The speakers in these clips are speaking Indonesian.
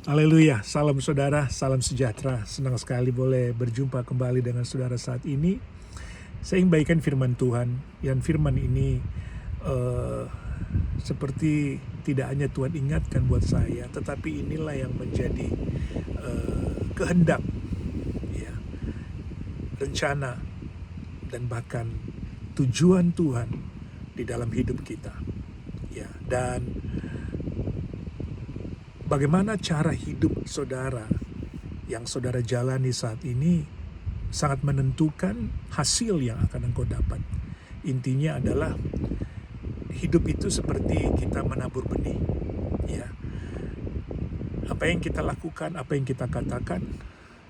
Haleluya, salam saudara, salam sejahtera. Senang sekali boleh berjumpa kembali dengan saudara saat ini. Saya ingin bagikan firman Tuhan, yang firman ini eh, seperti tidak hanya Tuhan ingatkan buat saya, tetapi inilah yang menjadi kehendak, ya, rencana, dan bahkan tujuan Tuhan di dalam hidup kita. Ya, dan bagaimana cara hidup saudara yang saudara jalani saat ini sangat menentukan hasil yang akan engkau dapat. Intinya adalah hidup itu seperti kita menabur benih. Ya, apa yang kita lakukan, apa yang kita katakan,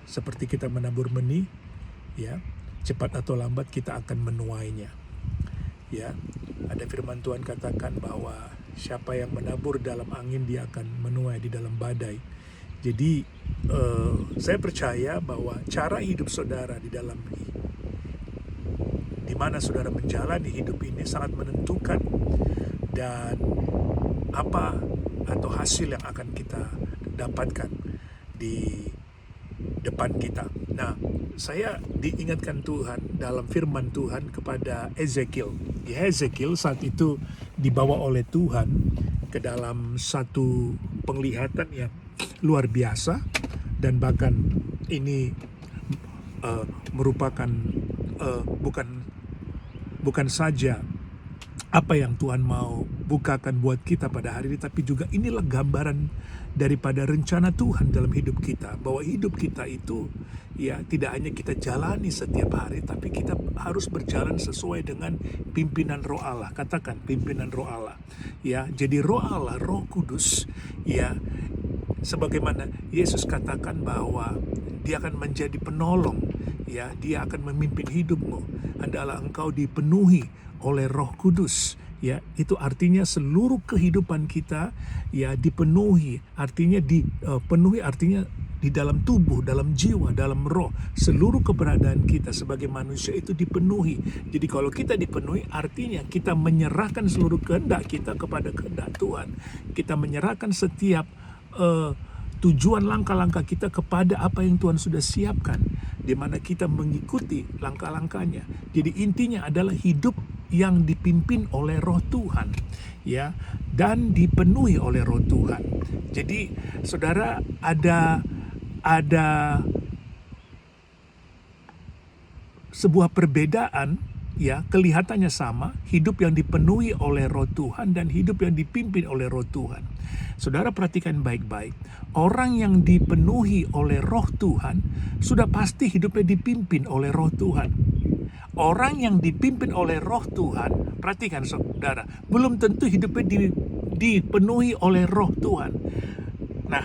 seperti kita menabur benih, ya, cepat atau lambat kita akan menuainya. Ya, ada firman Tuhan katakan bahwa siapa yang menabur dalam angin dia akan menuai di dalam badai. Jadi saya percaya bahwa cara hidup saudara di mana saudara menjalani hidup ini sangat menentukan dan apa atau hasil yang akan kita dapatkan di depan kita. Nah, saya diingatkan Tuhan dalam firman Tuhan kepada Ezekiel. Ezekiel saat itu dibawa oleh Tuhan ke dalam satu penglihatan yang luar biasa, dan bahkan ini merupakan bukan saja apa yang Tuhan mau bukakan buat kita pada hari ini, tapi juga inilah gambaran daripada rencana Tuhan dalam hidup kita, bahwa hidup kita itu ya tidak hanya kita jalani setiap hari, tapi kita harus berjalan sesuai dengan pimpinan Roh Allah. Katakan pimpinan Roh Allah. Ya, jadi Roh Allah, Roh Kudus, ya, sebagaimana Yesus katakan bahwa dia akan menjadi penolong, ya, dia akan memimpin hidupmu adalah engkau dipenuhi oleh Roh Kudus. Ya, itu artinya seluruh kehidupan kita ya dipenuhi, artinya dipenuhi, artinya di dalam tubuh, dalam jiwa, dalam roh, seluruh keberadaan kita sebagai manusia itu dipenuhi. Jadi kalau kita dipenuhi, artinya kita menyerahkan seluruh kehendak kita kepada kehendak Tuhan. Kita menyerahkan setiap tujuan langkah-langkah kita kepada apa yang Tuhan sudah siapkan, di mana kita mengikuti langkah-langkahnya. Jadi intinya adalah hidup yang dipimpin oleh Roh Tuhan, ya, dan dipenuhi oleh Roh Tuhan. Jadi saudara, ada sebuah perbedaan, ya, kelihatannya sama, hidup yang dipenuhi oleh Roh Tuhan dan hidup yang dipimpin oleh Roh Tuhan. Saudara perhatikan baik-baik, orang yang dipenuhi oleh Roh Tuhan sudah pasti hidupnya dipimpin oleh Roh Tuhan. Orang yang dipimpin oleh Roh Tuhan, perhatikan saudara, belum tentu hidupnya dipenuhi oleh Roh Tuhan. Nah,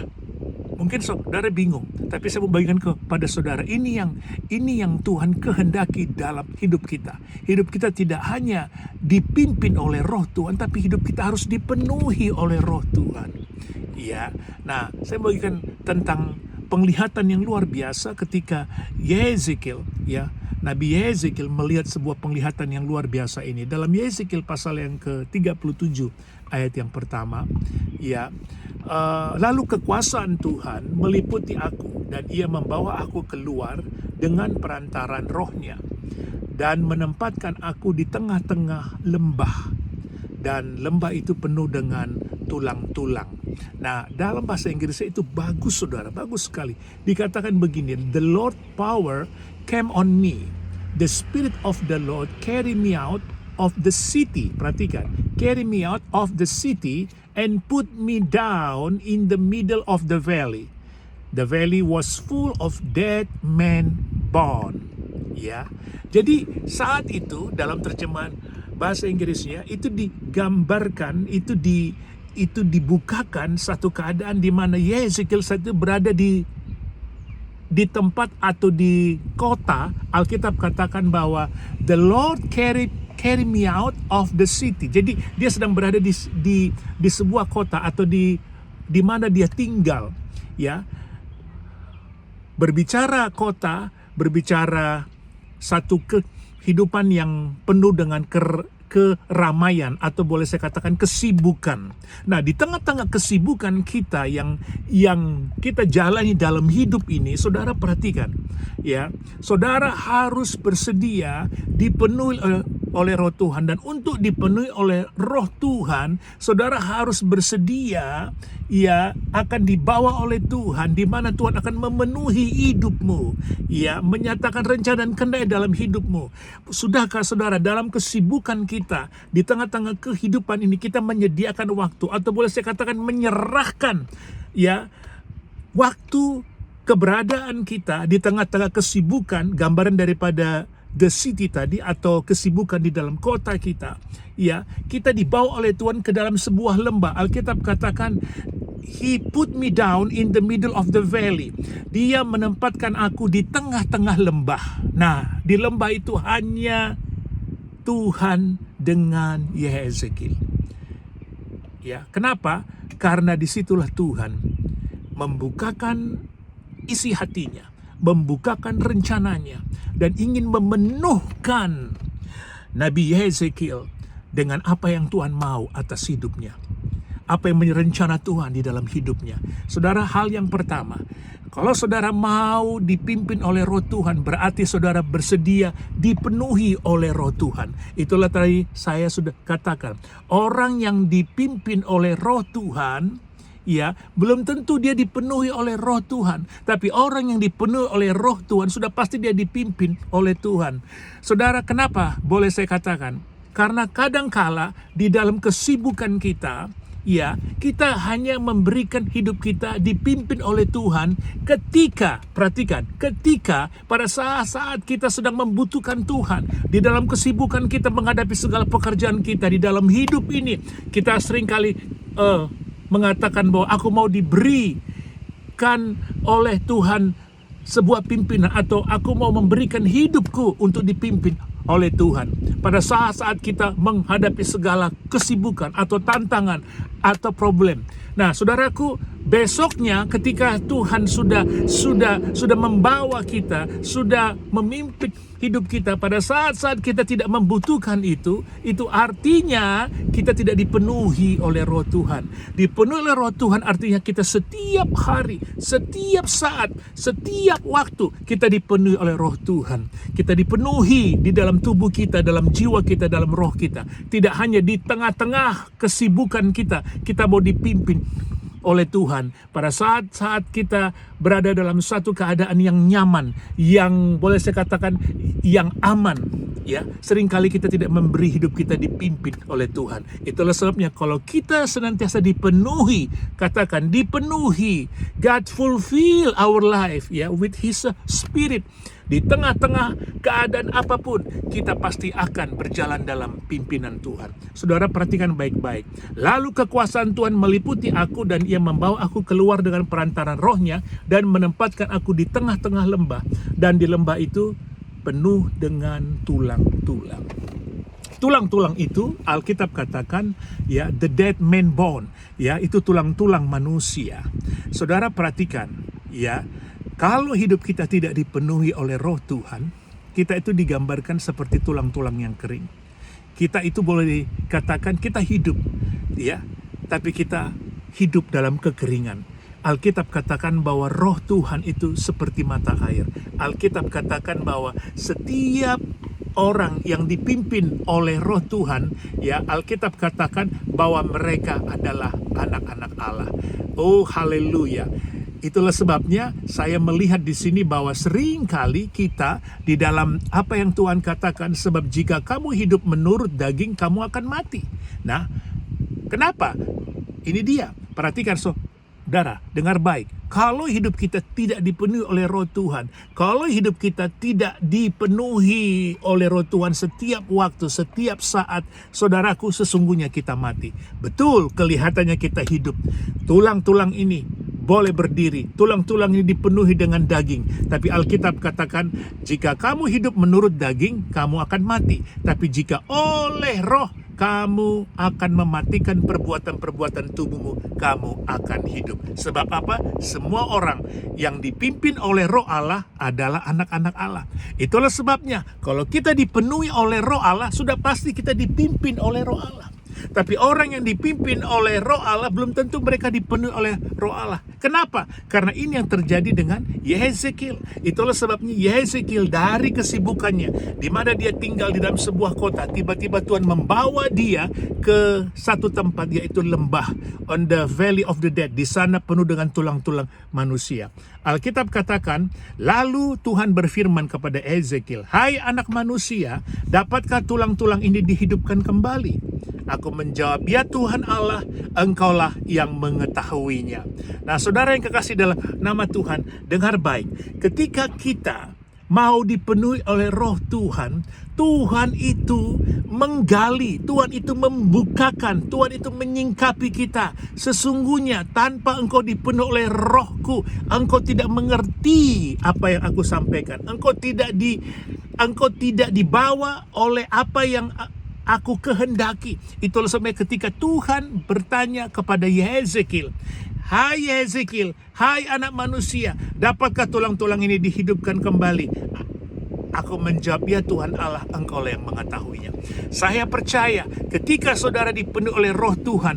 mungkin saudara bingung, tapi saya mau bagikan kepada saudara, ini yang Tuhan kehendaki dalam hidup kita. Hidup kita tidak hanya dipimpin oleh Roh Tuhan, tapi hidup kita harus dipenuhi oleh Roh Tuhan. Ya, nah, saya bagikan tentang penglihatan yang luar biasa ketika Yezekiel, ya, Nabi Yezekiel melihat sebuah penglihatan yang luar biasa ini. Dalam Yezekiel pasal yang ke-37 ayat yang pertama, ya, lalu kekuasaan Tuhan meliputi aku, dan ia membawa aku keluar dengan perantaran rohnya, dan menempatkan aku di tengah-tengah lembah, dan lembah itu penuh dengan tulang-tulang. Nah, dalam bahasa Inggrisnya itu bagus saudara, bagus sekali. Dikatakan begini, the Lord power came on me, the Spirit of the Lord carry me out of the city. Perhatikan, carry me out of the city and put me down in the middle of the valley. The valley was full of dead men born. Ya, jadi saat itu dalam terjemahan bahasa Inggrisnya itu digambarkan, itu dibukakan satu keadaan di mana Yezekiel saat itu berada di tempat atau di kota. Alkitab katakan bahwa the Lord carry me out of the city. Jadi dia sedang berada di sebuah kota atau di mana dia tinggal, ya. Berbicara kota, berbicara satu kehidupan yang penuh dengan keramaian atau boleh saya katakan kesibukan. Nah, di tengah-tengah kesibukan kita yang kita jalani dalam hidup ini, saudara perhatikan, ya, saudara harus bersedia dipenuhi oleh Roh Tuhan, dan untuk dipenuhi oleh Roh Tuhan, saudara harus bersedia, ya, akan dibawa oleh Tuhan, di mana Tuhan akan memenuhi hidupmu, ya, menyatakan rencana dan kehendak dalam hidupmu. Sudahkah saudara dalam kesibukan kita di tengah-tengah kehidupan ini kita menyediakan waktu, atau boleh saya katakan menyerahkan, ya, waktu keberadaan kita di tengah-tengah kesibukan, gambaran daripada the city tadi, atau kesibukan di dalam kota kita, ya, kita dibawa oleh Tuhan ke dalam sebuah lembah. Alkitab katakan, He put me down in the middle of the valley. Dia menempatkan aku di tengah-tengah lembah. Nah, di lembah itu hanya Tuhan dengan Yehezekiel. Ya, kenapa? Karena disitulah Tuhan membukakan isi hatinya, membukakan rencananya, dan ingin memenuhkan Nabi Yehezekiel dengan apa yang Tuhan mau atas hidupnya, apa yang menjadi rencana Tuhan di dalam hidupnya. Saudara, hal yang pertama, kalau saudara mau dipimpin oleh Roh Tuhan, berarti saudara bersedia dipenuhi oleh Roh Tuhan. Itulah tadi saya sudah katakan, orang yang dipimpin oleh Roh Tuhan, ya, belum tentu dia dipenuhi oleh Roh Tuhan. Tapi orang yang dipenuhi oleh Roh Tuhan, sudah pasti dia dipimpin oleh Tuhan. Saudara, kenapa boleh saya katakan? Karena kadangkala di dalam kesibukan kita, ya, kita hanya memberikan hidup kita dipimpin oleh Tuhan ketika, perhatikan, ketika pada saat-saat kita sedang membutuhkan Tuhan. Di dalam kesibukan kita menghadapi segala pekerjaan kita di dalam hidup ini, kita seringkali mengatakan bahwa aku mau diberikan oleh Tuhan sebuah pimpinan, atau aku mau memberikan hidupku untuk dipimpin oleh Tuhan. Pada saat-saat kita menghadapi segala kesibukan atau tantangan atau problem. Nah, saudaraku, besoknya ketika Tuhan sudah membawa kita, sudah memimpin hidup kita pada saat-saat kita tidak membutuhkan itu artinya kita tidak dipenuhi oleh Roh Tuhan. Dipenuhi oleh Roh Tuhan artinya kita setiap hari, setiap saat, setiap waktu kita dipenuhi oleh Roh Tuhan. Kita dipenuhi di dalam tubuh kita, dalam jiwa kita, dalam roh kita. Tidak hanya di tengah-tengah kesibukan kita mau dipimpin oleh Tuhan. Pada saat-saat kita berada dalam satu keadaan yang nyaman, yang boleh saya katakan yang aman, ya, seringkali kita tidak memberi hidup kita dipimpin oleh Tuhan. Itulah sebabnya kalau kita senantiasa dipenuhi, katakan dipenuhi, God fulfill our life, ya, with His Spirit. Di tengah-tengah keadaan apapun, kita pasti akan berjalan dalam pimpinan Tuhan. Saudara, perhatikan baik-baik. Lalu kekuasaan Tuhan meliputi aku, dan Ia membawa aku keluar dengan perantaran Roh-Nya, dan menempatkan aku di tengah-tengah lembah. Dan di lembah itu penuh dengan tulang-tulang. Tulang-tulang itu Alkitab katakan, ya, the dead man bone, ya, itu tulang-tulang manusia. Saudara perhatikan, ya, kalau hidup kita tidak dipenuhi oleh Roh Tuhan, kita itu digambarkan seperti tulang-tulang yang kering. Kita itu boleh dikatakan kita hidup, ya, tapi kita hidup dalam kekeringan. Alkitab katakan bahwa Roh Tuhan itu seperti mata air. Alkitab katakan bahwa setiap orang yang dipimpin oleh Roh Tuhan, ya, Alkitab katakan bahwa mereka adalah anak-anak Allah. Oh, haleluya. Itulah sebabnya saya melihat di sini bahwa seringkali kita di dalam apa yang Tuhan katakan, sebab jika kamu hidup menurut daging, kamu akan mati. Nah, kenapa? Ini dia. Perhatikan, saudara, dengar baik. Kalau hidup kita tidak dipenuhi oleh Roh Tuhan, kalau hidup kita tidak dipenuhi oleh Roh Tuhan setiap waktu, setiap saat, saudaraku, sesungguhnya kita mati. Betul, kelihatannya kita hidup. Tulang-tulang ini boleh berdiri, tulang-tulang ini dipenuhi dengan daging. Tapi Alkitab katakan, jika kamu hidup menurut daging, kamu akan mati. Tapi jika oleh Roh kamu akan mematikan perbuatan-perbuatan tubuhmu, kamu akan hidup. Sebab apa? Semua orang yang dipimpin oleh Roh Allah adalah anak-anak Allah. Itulah sebabnya kalau kita dipenuhi oleh Roh Allah, sudah pasti kita dipimpin oleh Roh Allah. Tapi orang yang dipimpin oleh Roh Allah belum tentu mereka dipenuhi oleh Roh Allah. Kenapa? Karena ini yang terjadi dengan Yehezekiel. Itulah sebabnya Yehezekiel dari kesibukannya, di mana dia tinggal di dalam sebuah kota, tiba-tiba Tuhan membawa dia ke satu tempat, yaitu lembah, on the valley of the dead. Di sana penuh dengan tulang-tulang manusia. Alkitab katakan, lalu Tuhan berfirman kepada Yehezekiel, "Hai anak manusia, dapatkah tulang-tulang ini dihidupkan kembali?" Aku menjawab, "Ya Tuhan Allah, Engkaulah yang mengetahuinya." Nah, saudara yang kekasih dalam nama Tuhan, dengar baik. Ketika kita mau dipenuhi oleh Roh Tuhan, Tuhan itu menggali, Tuhan itu membukakan, Tuhan itu menyingkapi kita. Sesungguhnya tanpa engkau dipenuhi oleh Rohku, engkau tidak mengerti apa yang aku sampaikan. Engkau tidak dibawa oleh apa yang aku kehendaki. Itulah sebabnya ketika Tuhan bertanya kepada Yehezekiel, "Hai Yehezekiel, hai anak manusia, dapatkah tulang-tulang ini dihidupkan kembali?" Aku menjawab, "Ya Tuhan Allah, Engkaulah yang mengetahuinya." Saya percaya ketika saudara dipenuhi oleh Roh Tuhan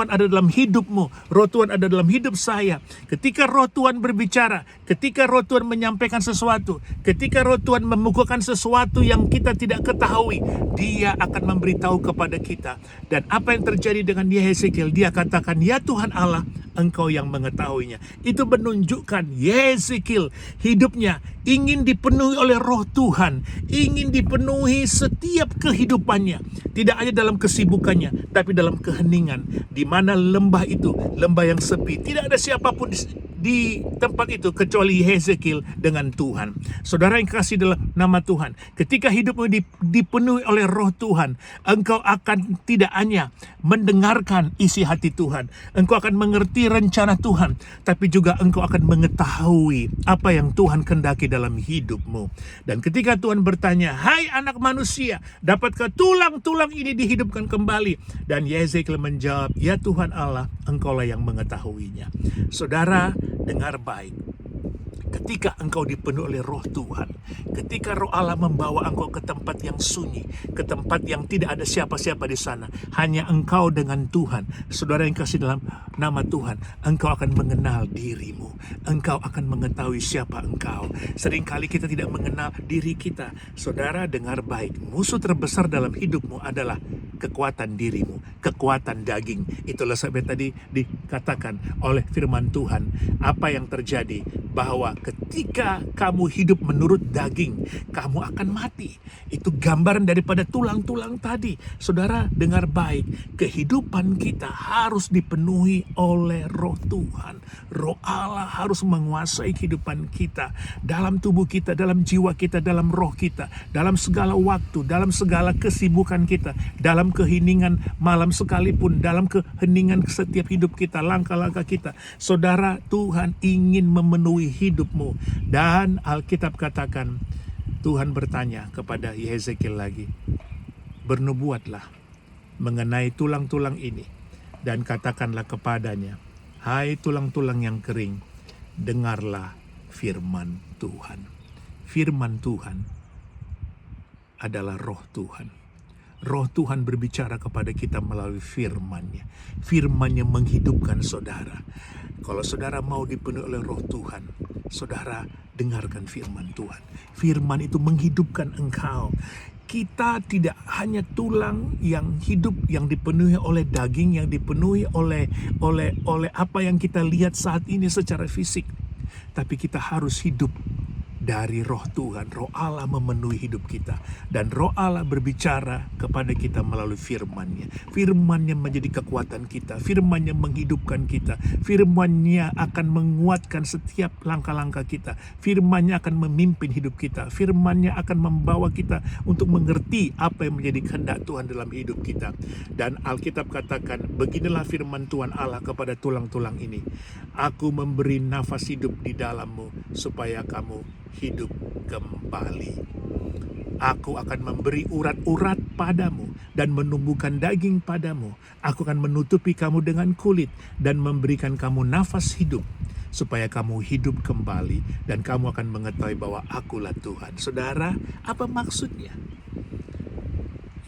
ada dalam hidupmu, Roh Tuhan ada dalam hidup saya. Ketika Roh Tuhan berbicara, ketika Roh Tuhan menyampaikan sesuatu, ketika Roh Tuhan memukakan sesuatu yang kita tidak ketahui, Dia akan memberitahu kepada kita. Dan apa yang terjadi dengan Yehezekiel? Dia katakan, "Ya Tuhan Allah, Engkau yang mengetahuinya." Itu menunjukkan Yehezekiel hidupnya ingin dipenuhi oleh Roh Tuhan, ingin dipenuhi setiap kehidupannya, tidak hanya dalam kesibukannya, tapi dalam keheningan, di mana lembah itu, lembah yang sepi, tidak ada siapapun di tempat itu kecuali Yehezekiel dengan Tuhan. Saudara yang kasih dalam nama Tuhan, ketika hidupmu dipenuhi oleh Roh Tuhan, engkau akan tidak hanya mendengarkan isi hati Tuhan, engkau akan mengerti rencana Tuhan, tapi juga engkau akan mengetahui apa yang Tuhan kehendaki dalam hidupmu. Dan ketika Tuhan bertanya, "Hai anak manusia, dapatkah tulang-tulang ini dihidupkan kembali?" Dan Yehezekiel menjawab, "Ya Tuhan Allah, Engkaulah yang mengetahuinya." Saudara, dengar baik. Ketika engkau dipenuhi oleh Roh Tuhan, ketika Roh Allah membawa engkau ke tempat yang sunyi, ke tempat yang tidak ada siapa-siapa di sana, hanya engkau dengan Tuhan. Saudara yang kasih dalam nama Tuhan, engkau akan mengenal dirimu, engkau akan mengetahui siapa engkau. Seringkali kita tidak mengenal diri kita. Saudara, dengar baik, musuh terbesar dalam hidupmu adalah kekuatan dirimu, kekuatan daging. Itulah sebab tadi dikatakan oleh firman Tuhan, apa yang terjadi, bahwa ketika kamu hidup menurut daging, kamu akan mati. Itu gambaran daripada tulang-tulang tadi. Saudara, dengar baik, kehidupan kita harus dipenuhi oleh Roh Tuhan. Roh Allah harus menguasai kehidupan kita, dalam tubuh kita, dalam jiwa kita, dalam roh kita, dalam segala waktu, dalam segala kesibukan kita, dalam keheningan malam sekalipun, dalam keheningan setiap hidup kita, langkah-langkah kita. Saudara, Tuhan ingin memenuhi hidupmu. Dan Alkitab katakan, Tuhan bertanya kepada Yehezekiel lagi, "Bernubuatlah mengenai tulang-tulang ini, dan katakanlah kepadanya, hai tulang-tulang yang kering, dengarlah firman Tuhan." Firman Tuhan adalah Roh Tuhan. Roh Tuhan berbicara kepada kita melalui firman-Nya. Firman-Nya menghidupkan saudara. Kalau saudara mau dipenuhi oleh Roh Tuhan, saudara dengarkan firman Tuhan. Firman itu menghidupkan engkau. Kita tidak hanya tulang yang hidup, yang dipenuhi oleh daging, yang dipenuhi oleh apa yang kita lihat saat ini secara fisik. Tapi kita harus hidup dari Roh Tuhan. Roh Allah memenuhi hidup kita, dan Roh Allah berbicara kepada kita melalui firman-Nya. Firman-Nya menjadi kekuatan kita, firman-Nya menghidupkan kita, firman-Nya akan menguatkan setiap langkah-langkah kita, firman-Nya akan memimpin hidup kita, firman-Nya akan membawa kita untuk mengerti apa yang menjadi kehendak Tuhan dalam hidup kita. Dan Alkitab katakan, beginilah firman Tuhan Allah kepada tulang-tulang ini, "Aku memberi nafas hidup di dalammu supaya kamu hidup kembali. Aku akan memberi urat-urat padamu, dan menumbuhkan daging padamu. Aku akan menutupi kamu dengan kulit dan memberikan kamu nafas hidup, supaya kamu hidup kembali dan kamu akan mengetahui bahwa akulah Tuhan. Saudara, apa maksudnya?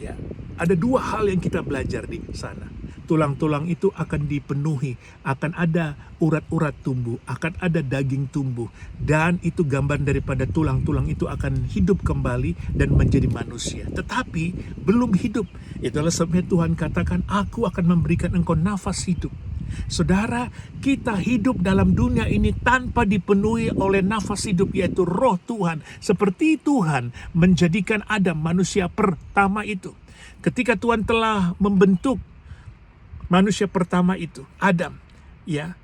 Ya, ada dua hal yang kita belajar di sana. Tulang-tulang itu akan dipenuhi, akan ada urat-urat tumbuh, akan ada daging tumbuh, dan itu gambar daripada tulang-tulang itu akan hidup kembali dan menjadi manusia. Tetapi belum hidup. Itulah sebabnya Tuhan katakan, aku akan memberikan engkau nafas hidup. Saudara, kita hidup dalam dunia ini tanpa dipenuhi oleh nafas hidup, yaitu roh Tuhan. Seperti Tuhan menjadikan Adam manusia pertama itu. Ketika Tuhan telah membentuk manusia pertama itu, Adam, ya,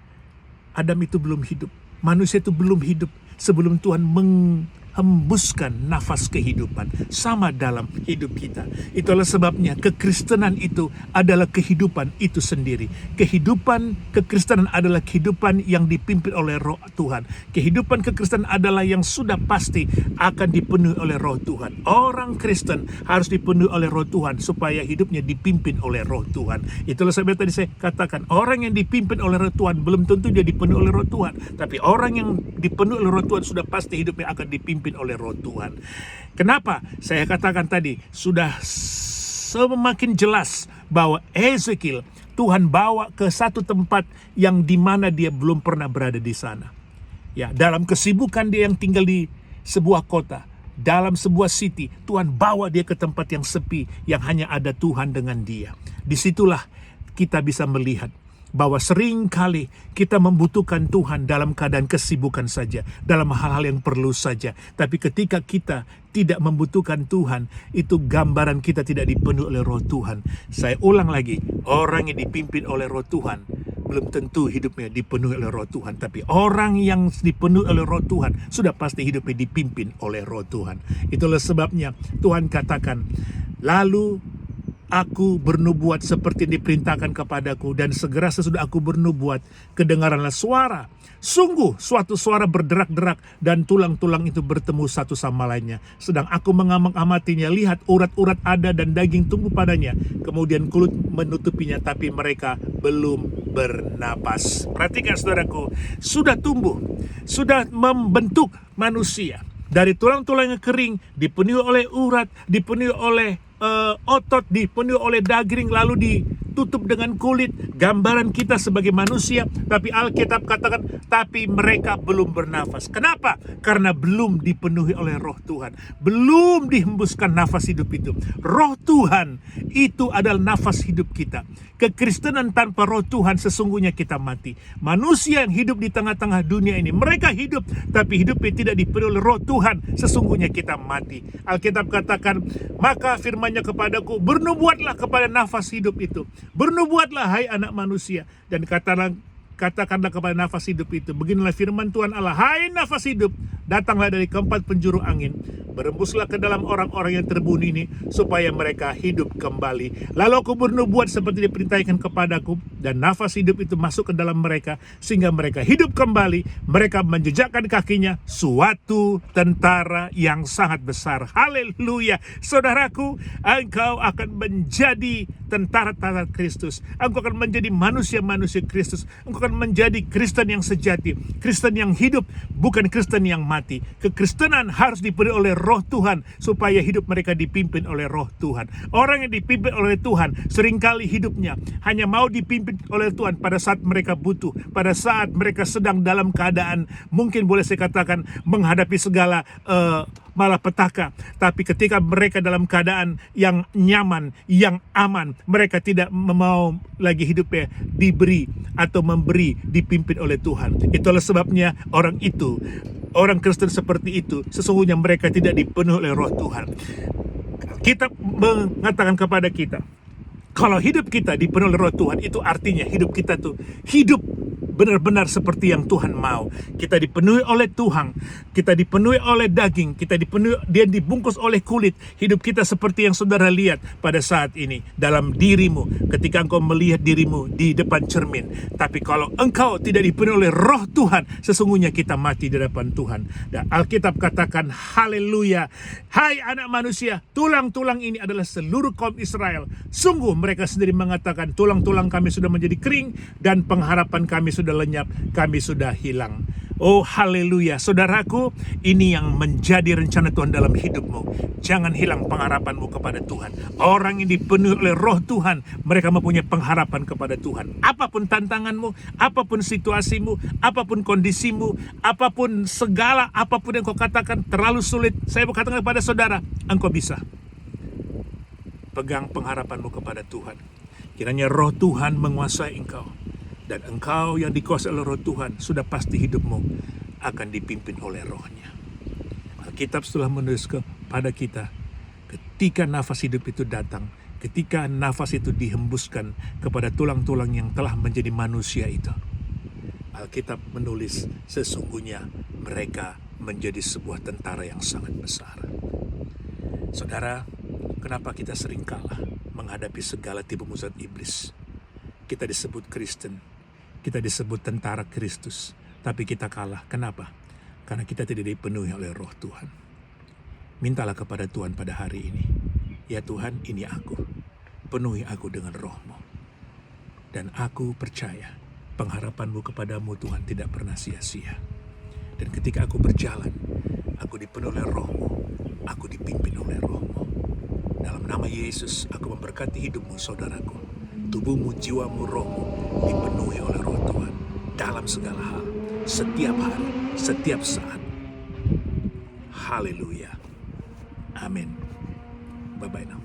Adam itu belum hidup. Manusia itu belum hidup sebelum Tuhan menghembuskan nafas kehidupan. Sama dalam hidup kita. Itulah sebabnya kekristenan itu adalah kehidupan itu sendiri. Kekristenan adalah kehidupan yang dipimpin oleh roh Tuhan. Kehidupan kekristenan adalah yang sudah pasti akan dipenuhi oleh roh Tuhan. Orang Kristen harus dipenuhi oleh roh Tuhan supaya hidupnya dipimpin oleh roh Tuhan. Itulah sebab tadi saya katakan, orang yang dipimpin oleh roh Tuhan belum tentu dia dipenuhi oleh roh Tuhan. Tapi orang yang dipenuhi oleh roh Tuhan sudah pasti hidupnya akan dipimpin oleh roh Tuhan. Kenapa? Saya katakan tadi, sudah semakin jelas bahwa Ezekiel Tuhan bawa ke satu tempat yang dimana dia belum pernah berada di sana. Ya, dalam kesibukan dia yang tinggal di sebuah kota, dalam sebuah city, Tuhan bawa dia ke tempat yang sepi, yang hanya ada Tuhan dengan dia. Disitulah kita bisa melihat bahwa sering kali kita membutuhkan Tuhan dalam keadaan kesibukan saja, dalam hal-hal yang perlu saja. Tapi ketika kita tidak membutuhkan Tuhan, itu gambaran kita tidak dipenuhi oleh roh Tuhan. Saya ulang lagi, orang yang dipimpin oleh roh Tuhan belum tentu hidupnya dipenuhi oleh roh Tuhan. Tapi orang yang dipenuhi oleh roh Tuhan sudah pasti hidupnya dipimpin oleh roh Tuhan. Itulah sebabnya Tuhan katakan, lalu aku bernubuat seperti diperintahkan kepadaku, dan segera sesudah aku bernubuat, kedengaranlah suara. Sungguh suatu suara berderak-derak, dan tulang-tulang itu bertemu satu sama lainnya. Sedang aku mengamati-amatinya, lihat urat-urat ada dan daging tumbuh padanya. Kemudian kulit menutupinya, tapi mereka belum bernapas. Perhatikan saudaraku, sudah tumbuh, sudah membentuk manusia. Dari tulang-tulang yang kering, dipenuhi oleh urat, dipenuhi oleh otot, dipenuhi oleh daging, lalu ditutup dengan kulit, gambaran kita sebagai manusia. Tapi Alkitab katakan, tapi mereka belum bernafas. Kenapa? Karena belum dipenuhi oleh roh Tuhan, belum dihembuskan nafas hidup itu. Roh Tuhan itu adalah nafas hidup kita. Kekristenan tanpa roh Tuhan sesungguhnya kita mati. Manusia yang hidup di tengah-tengah dunia ini, mereka hidup, tapi hidupnya tidak dipenuhi oleh roh Tuhan, sesungguhnya kita mati. Alkitab katakan, maka firman-Nya kepadaku, bernubuatlah kepada nafas hidup itu. Bernubuatlah hai anak manusia, dan katakanlah kepada nafas hidup itu, beginilah firman Tuhan Allah, hai nafas hidup, datanglah dari keempat penjuru angin, berembuslah ke dalam orang-orang yang terbunuh ini, supaya mereka hidup kembali. Lalu aku bernubuat seperti diperintahkan kepadaku, dan nafas hidup itu masuk ke dalam mereka, sehingga mereka hidup kembali. Mereka menjejakkan kakinya suatu tentara yang sangat besar. Haleluya. Saudaraku, engkau akan menjadi tentara-tentara Kristus. Engkau akan menjadi manusia-manusia Kristus. Engkau akan menjadi Kristen yang sejati, Kristen yang hidup, bukan Kristen yang mati. Kekristenan harus dipenuhi oleh roh Tuhan, supaya hidup mereka dipimpin oleh roh Tuhan. Orang yang dipimpin oleh Tuhan seringkali hidupnya hanya mau dipimpin oleh Tuhan pada saat mereka butuh, pada saat mereka sedang dalam keadaan, mungkin boleh saya katakan, menghadapi segala malapetaka. Tapi ketika mereka dalam keadaan yang nyaman, yang aman, mereka tidak mau lagi hidupnya diberi atau memberi, dipimpin oleh Tuhan. Itulah sebabnya orang Kristen seperti itu, sesungguhnya mereka tidak dipenuhi oleh roh Tuhan. Kita mengatakan kepada kita, kalau hidup kita dipenuhi oleh roh Tuhan, itu artinya hidup kita tuh hidup benar-benar seperti yang Tuhan mau. Kita dipenuhi oleh Tuhan, kita dipenuhi oleh daging, kita dipenuhi, dia dibungkus oleh kulit. Hidup kita seperti yang saudara lihat pada saat ini dalam dirimu ketika engkau melihat dirimu di depan cermin. Tapi kalau engkau tidak dipenuhi oleh roh Tuhan, sesungguhnya kita mati di depan Tuhan. Dan Alkitab katakan, haleluya, hai anak manusia, tulang-tulang ini adalah seluruh kaum Israel. Sungguh mereka sendiri mengatakan, tulang-tulang kami sudah menjadi kering dan pengharapan kami sudah lenyap, kami sudah hilang. Oh haleluya, saudaraku, ini yang menjadi rencana Tuhan dalam hidupmu. Jangan hilang pengharapanmu kepada Tuhan. Orang yang dipenuhi oleh roh Tuhan, mereka mempunyai pengharapan kepada Tuhan. Apapun tantanganmu, apapun situasimu, apapun kondisimu, apapun apapun yang kau katakan terlalu sulit, saya mau katakan kepada saudara, engkau bisa. Pegang pengharapanmu kepada Tuhan. Kiranya roh Tuhan menguasai engkau. Dan engkau yang dikuasai oleh roh Tuhan, sudah pasti hidupmu akan dipimpin oleh rohnya. Alkitab telah menulis kepada kita, ketika nafas hidup itu datang, ketika nafas itu dihembuskan kepada tulang-tulang yang telah menjadi manusia itu, Alkitab menulis sesungguhnya mereka menjadi sebuah tentara yang sangat besar. Saudara, kenapa kita sering kalah menghadapi segala tipu muslihat iblis? Kita disebut Kristen, kita disebut tentara Kristus, tapi kita kalah. Kenapa? Karena kita tidak dipenuhi oleh roh Tuhan. Mintalah kepada Tuhan pada hari ini, ya Tuhan, ini aku, penuhi aku dengan roh-Mu. Dan aku percaya pengharapan-Mu kepadamu Tuhan tidak pernah sia-sia. Dan ketika aku berjalan, aku dipenuhi oleh roh-Mu, aku dipimpin oleh roh-Mu. Dalam nama Yesus, aku memberkati hidupmu saudaraku. Tubuhmu, jiwamu, rohmu dipenuhi oleh roh Tuhan dalam segala hal, setiap hari, setiap saat. Haleluya. Amin. Bye-bye now.